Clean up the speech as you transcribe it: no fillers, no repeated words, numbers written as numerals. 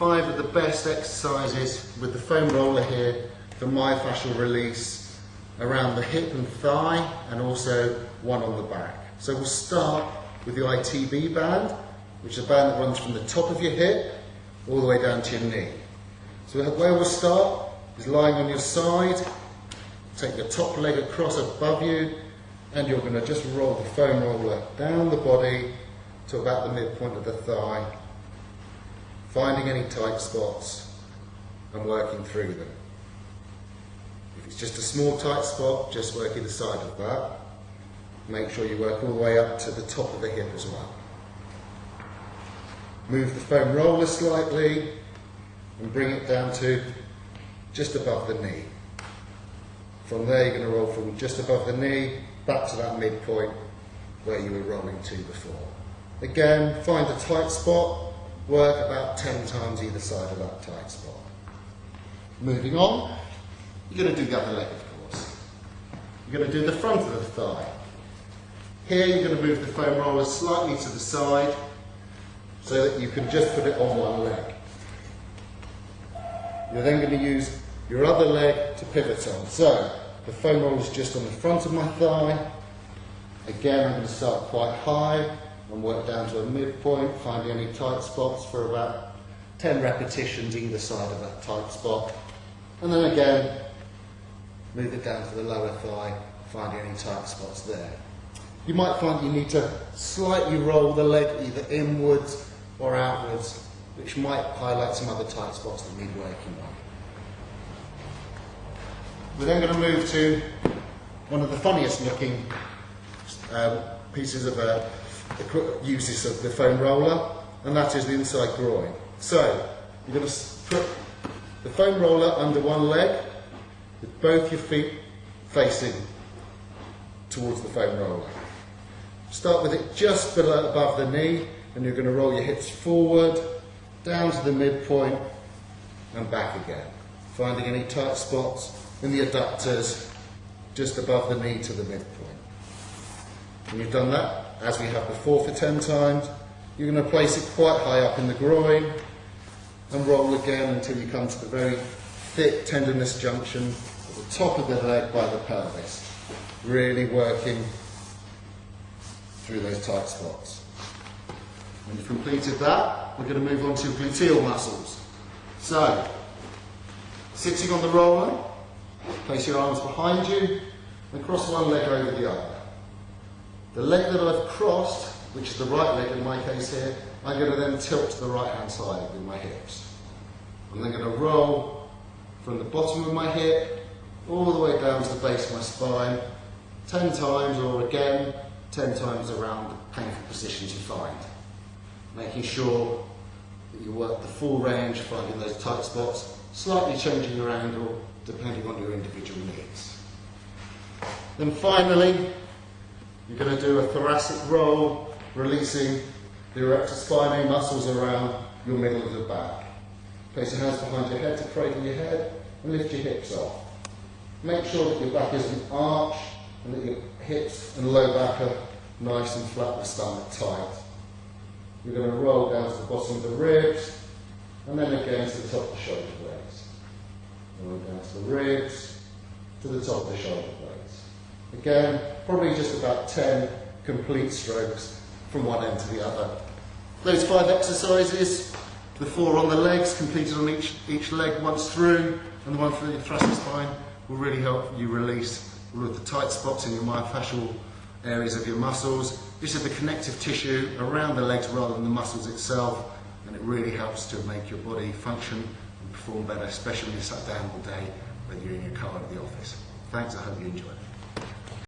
5 of the best exercises with the foam roller here for myofascial release around the hip and thigh, and also one on the back. So we'll start with the ITB band, which is a band that runs from the top of your hip all the way down to your knee. So where we'll start is lying on your side, take your top leg across above you, and you're going to just roll the foam roller down the body to about the midpoint of the thigh, finding any tight spots and working through them. If it's just a small tight spot, just work either side of that. Make sure you work all the way up to the top of the hip as well. Move the foam roller slightly and bring it down to just above the knee. From there you're going to roll from just above the knee back to that midpoint where you were rolling to before. Again, find a tight spot, work about 10 times either side of that tight spot. Moving on, you're going to do the other leg, of course. You're going to do the front of the thigh. Here you're going to move the foam roller slightly to the side so that you can just put it on one leg. You're then going to use your other leg to pivot on. So the foam roller is just on the front of my thigh. Again, I'm going to start quite high and work down to a midpoint, finding any tight spots for about 10 repetitions either side of that tight spot. And then again, move it down to the lower thigh, finding any tight spots there. You might find you need to slightly roll the leg either inwards or outwards, which might highlight some other tight spots that need working on. We're then going to move to one of the funniest looking pieces of uses of the foam roller, and that is the inside groin. So you're going to put the foam roller under one leg with both your feet facing towards the foam roller. Start with it just below, above the knee, and you're going to roll your hips forward, down to the midpoint, and back again. Finding any tight spots in the adductors just above the knee to the midpoint. When you've done that, as we have before for 10 times, you're going to place it quite high up in the groin and roll again until you come to the very thick tendinous junction at the top of the leg by the pelvis. Really working through those tight spots. When you've completed that, we're going to move on to gluteal muscles. So, sitting on the roller, place your arms behind you and cross one leg over the other. The leg that I've crossed, which is the right leg in my case here, I'm going to then tilt to the right hand side with my hips. I'm then going to roll from the bottom of my hip all the way down to the base of my spine 10 times, or again 10 times around the painful positions you find. Making sure that you work the full range, finding those tight spots, slightly changing your angle depending on your individual needs. Then finally, you're going to do a thoracic roll, releasing the erector spinae muscles around your middle of the back. Place your hands behind your head to cradle your head and lift your hips off. Make sure that your back isn't arched and that your hips and low back are nice and flat, the stomach tight. You're going to roll down to the bottom of the ribs and then again to the top of the shoulder blades. Roll down to the ribs, to the top of the shoulder blades. Again, probably just about 10 complete strokes from one end to the other. Those 5 exercises, the 4 on the legs, completed on each leg once through, and the one for the thoracic spine, will really help you release all of the tight spots in your myofascial areas of your muscles. This is the connective tissue around the legs rather than the muscles itself, and it really helps to make your body function and perform better, especially when you sat down all day, whether you're in your car or at the office. Thanks, I hope you enjoyed it.